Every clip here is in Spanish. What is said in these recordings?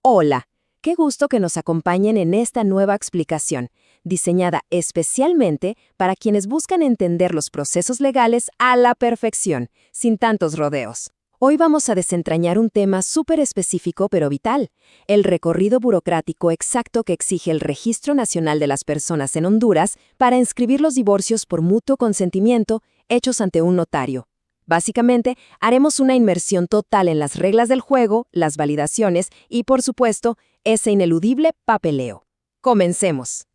Hola, qué gusto que nos acompañen en esta nueva explicación, diseñada especialmente para quienes buscan entender los procesos legales a la perfección, sin tantos rodeos. Hoy vamos a desentrañar un tema súper específico pero vital, el recorrido burocrático exacto que exige el Registro Nacional de las Personas en Honduras para inscribir los divorcios por mutuo consentimiento hechos ante un notario. Básicamente, haremos una inmersión total en las reglas del juego, las validaciones y, por supuesto, ese ineludible papeleo. Comencemos.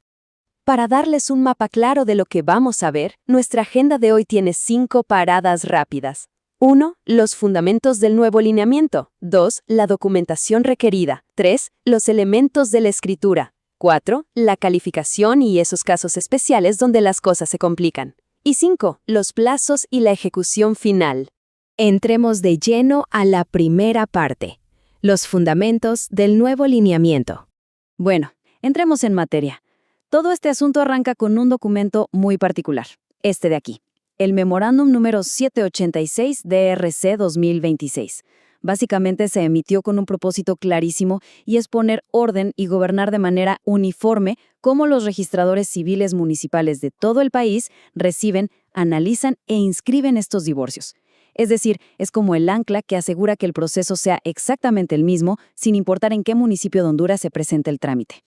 Para darles un mapa claro de lo que vamos a ver, nuestra agenda de hoy tiene 5 paradas rápidas. 1. Los fundamentos del nuevo lineamiento. 2. La documentación requerida. 3. Los elementos de la escritura. 4. La calificación y esos casos especiales donde las cosas se complican. Y 5. Los plazos y la ejecución final. Entremos de lleno a la primera parte. Los fundamentos del nuevo lineamiento. Bueno, entremos en materia. Todo este asunto arranca con un documento muy particular, este de aquí. El Memorándum número 786 DRC 2026. Básicamente se emitió con un propósito clarísimo y es poner orden y gobernar de manera uniforme cómo los registradores civiles municipales de todo el país reciben, analizan e inscriben estos divorcios. Es decir, es como el ancla que asegura que el proceso sea exactamente el mismo, sin importar en qué municipio de Honduras se presente el trámite.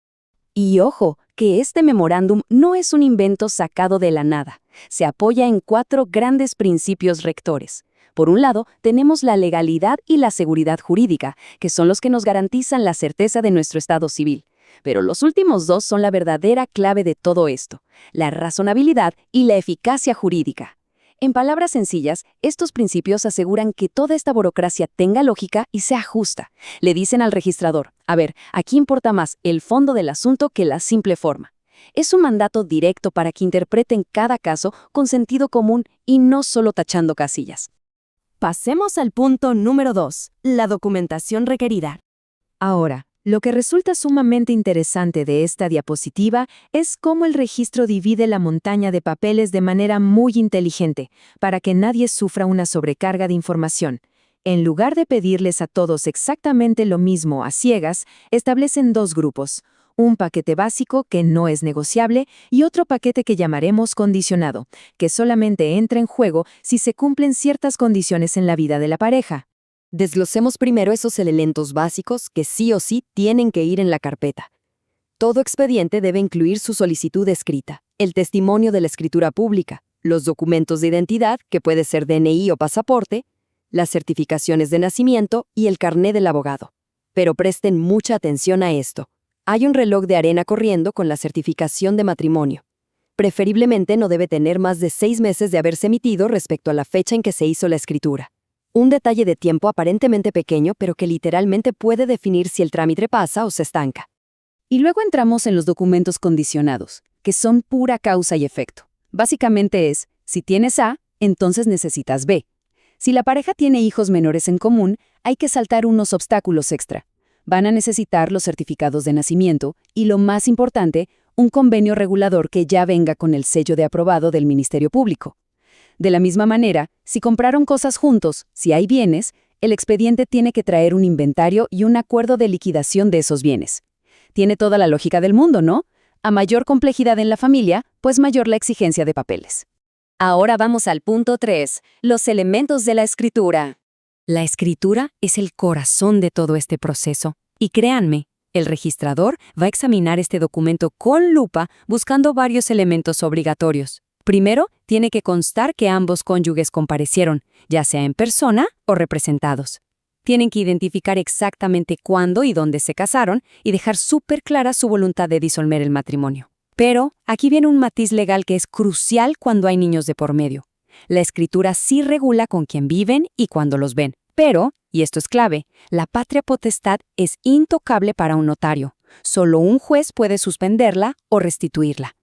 Y ojo, que este memorándum no es un invento sacado de la nada. Se apoya en 4 grandes principios rectores. Por un lado, tenemos la legalidad y la seguridad jurídica, que son los que nos garantizan la certeza de nuestro estado civil. Pero los últimos 2 son la verdadera clave de todo esto, la razonabilidad y la eficacia jurídica. En palabras sencillas, estos principios aseguran que toda esta burocracia tenga lógica y sea justa. Le dicen al registrador, a ver, aquí importa más el fondo del asunto que la simple forma. Es un mandato directo para que interpreten cada caso con sentido común y no solo tachando casillas. Pasemos al punto número 2, la documentación requerida. Ahora, lo que resulta sumamente interesante de esta diapositiva es cómo el registro divide la montaña de papeles de manera muy inteligente, para que nadie sufra una sobrecarga de información. En lugar de pedirles a todos exactamente lo mismo a ciegas, establecen 2 grupos. Un paquete básico que no es negociable y otro paquete que llamaremos condicionado, que solamente entra en juego si se cumplen ciertas condiciones en la vida de la pareja. Desglosemos primero esos elementos básicos que sí o sí tienen que ir en la carpeta. Todo expediente debe incluir su solicitud escrita, el testimonio de la escritura pública, los documentos de identidad, que puede ser DNI o pasaporte, las certificaciones de nacimiento y el carné del abogado. Pero presten mucha atención a esto. Hay un reloj de arena corriendo con la certificación de matrimonio. Preferiblemente no debe tener más de 6 meses de haberse emitido respecto a la fecha en que se hizo la escritura. Un detalle de tiempo aparentemente pequeño, pero que literalmente puede definir si el trámite pasa o se estanca. Y luego entramos en los documentos condicionados, que son pura causa y efecto. Básicamente es, si tienes A, entonces necesitas B. Si la pareja tiene hijos menores en común, hay que saltar unos obstáculos extra. Van a necesitar los certificados de nacimiento y, lo más importante, un convenio regulador que ya venga con el sello de aprobado del Ministerio Público. De la misma manera, si compraron cosas juntos, si hay bienes, el expediente tiene que traer un inventario y un acuerdo de liquidación de esos bienes. Tiene toda la lógica del mundo, ¿no? A mayor complejidad en la familia, pues mayor la exigencia de papeles. Ahora vamos al punto 3, los elementos de la escritura. La escritura es el corazón de todo este proceso. Y créanme, el registrador va a examinar este documento con lupa buscando varios elementos obligatorios. Primero, tiene que constar que ambos cónyuges comparecieron, ya sea en persona o representados. Tienen que identificar exactamente cuándo y dónde se casaron y dejar súper clara su voluntad de disolver el matrimonio. Pero aquí viene un matiz legal que es crucial cuando hay niños de por medio. La escritura sí regula con quién viven y cuándo los ven. Pero, y esto es clave, la patria potestad es intocable para un notario. Solo un juez puede suspenderla o restituirla.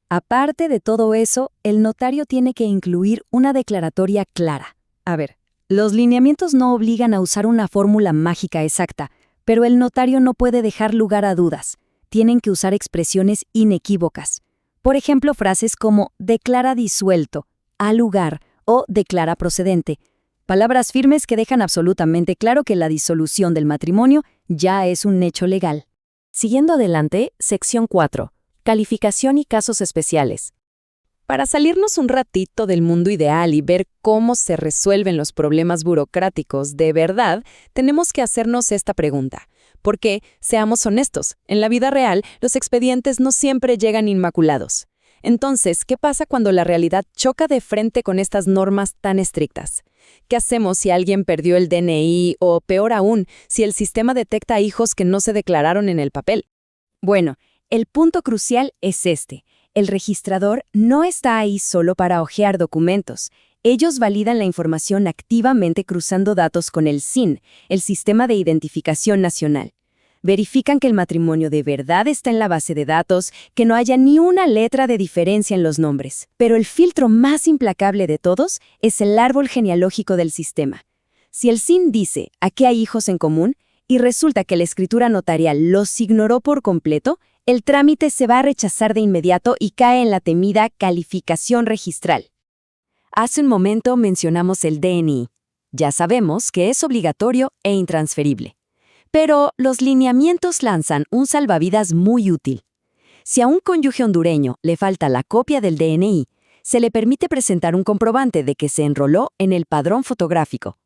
Aparte de todo eso, el notario tiene que incluir una declaratoria clara. A ver, los lineamientos no obligan a usar una fórmula mágica exacta, pero el notario no puede dejar lugar a dudas. Tienen que usar expresiones inequívocas. Por ejemplo, frases como declara disuelto, a lugar o declara procedente. Palabras firmes que dejan absolutamente claro que la disolución del matrimonio ya es un hecho legal. Siguiendo adelante, sección 4. Calificación y casos especiales. Para salirnos un ratito del mundo ideal y ver cómo se resuelven los problemas burocráticos de verdad, tenemos que hacernos esta pregunta. Porque, seamos honestos, en la vida real los expedientes no siempre llegan inmaculados. Entonces, ¿qué pasa cuando la realidad choca de frente con estas normas tan estrictas? ¿Qué hacemos si alguien perdió el DNI o, peor aún, si el sistema detecta hijos que no se declararon en el papel? Bueno, el punto crucial es este. El registrador no está ahí solo para hojear documentos. Ellos validan la información activamente cruzando datos con el SIN, el Sistema de Identificación Nacional. Verifican que el matrimonio de verdad está en la base de datos, que no haya ni una letra de diferencia en los nombres. Pero el filtro más implacable de todos es el árbol genealógico del sistema. Si el SIN dice «aquí hay hijos en común» y resulta que la escritura notarial los ignoró por completo, el trámite se va a rechazar de inmediato y cae en la temida calificación registral. Hace un momento mencionamos el DNI. Ya sabemos que es obligatorio e intransferible. Pero los lineamientos lanzan un salvavidas muy útil. Si a un cónyuge hondureño le falta la copia del DNI, se le permite presentar un comprobante de que se enroló en el padrón fotográfico.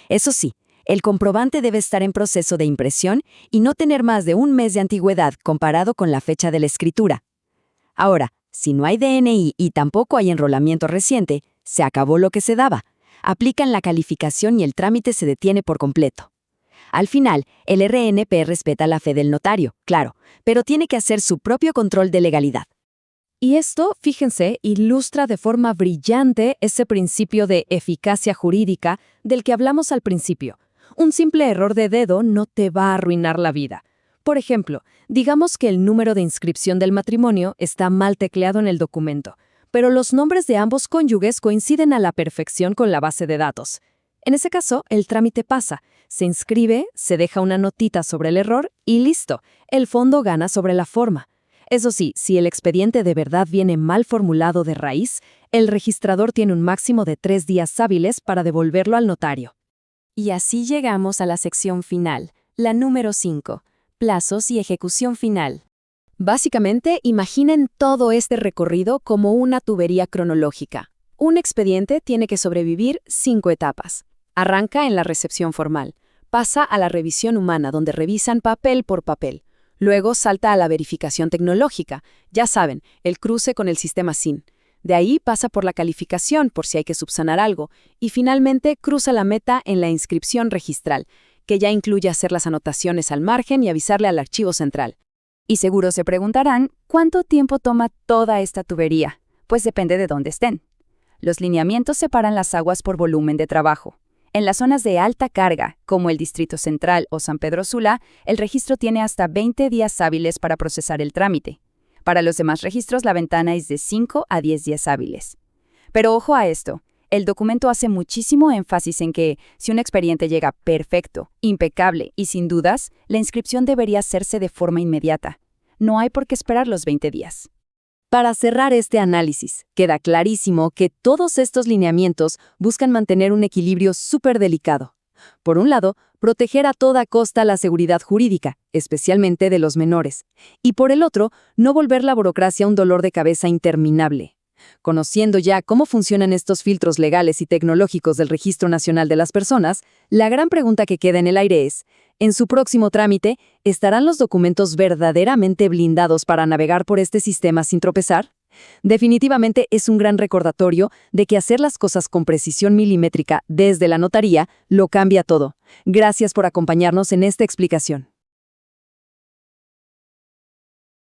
Eso sí, el comprobante debe estar en proceso de impresión y no tener más de un mes de antigüedad comparado con la fecha de la escritura. Ahora, si no hay DNI y tampoco hay enrolamiento reciente, se acabó lo que se daba. Aplican la calificación y el trámite se detiene por completo. Al final, el RNP respeta la fe del notario, claro, pero tiene que hacer su propio control de legalidad. Y esto, fíjense, ilustra de forma brillante ese principio de eficacia jurídica del que hablamos al principio. Un simple error de dedo no te va a arruinar la vida. Por ejemplo, digamos que el número de inscripción del matrimonio está mal tecleado en el documento, pero los nombres de ambos cónyuges coinciden a la perfección con la base de datos. En ese caso, el trámite pasa, se inscribe, se deja una notita sobre el error y listo, el fondo gana sobre la forma. Eso sí, si el expediente de verdad viene mal formulado de raíz, el registrador tiene un máximo de 3 días hábiles para devolverlo al notario. Y así llegamos a la sección final, la número 5, plazos y ejecución final. Básicamente, imaginen todo este recorrido como una tubería cronológica. Un expediente tiene que sobrevivir 5 etapas. Arranca en la recepción formal, pasa a la revisión humana donde revisan papel por papel. Luego salta a la verificación tecnológica, ya saben, el cruce con el sistema SIN. De ahí pasa por la calificación por si hay que subsanar algo y finalmente cruza la meta en la inscripción registral, que ya incluye hacer las anotaciones al margen y avisarle al archivo central. Y seguro se preguntarán, ¿cuánto tiempo toma toda esta tubería? Pues depende de dónde estén. Los lineamientos separan las aguas por volumen de trabajo. En las zonas de alta carga, como el Distrito Central o San Pedro Sula, el registro tiene hasta 20 días hábiles para procesar el trámite. Para los demás registros, la ventana es de 5 a 10 días hábiles. Pero ojo a esto, el documento hace muchísimo énfasis en que, si un expediente llega perfecto, impecable y sin dudas, la inscripción debería hacerse de forma inmediata. No hay por qué esperar los 20 días. Para cerrar este análisis, queda clarísimo que todos estos lineamientos buscan mantener un equilibrio súper delicado. Por un lado, proteger a toda costa la seguridad jurídica, especialmente de los menores. Y por el otro, no volver la burocracia un dolor de cabeza interminable. Conociendo ya cómo funcionan estos filtros legales y tecnológicos del Registro Nacional de las Personas, la gran pregunta que queda en el aire es, en su próximo trámite, ¿estarán los documentos verdaderamente blindados para navegar por este sistema sin tropezar? Definitivamente es un gran recordatorio de que hacer las cosas con precisión milimétrica desde la notaría lo cambia todo. Gracias por acompañarnos en esta explicación.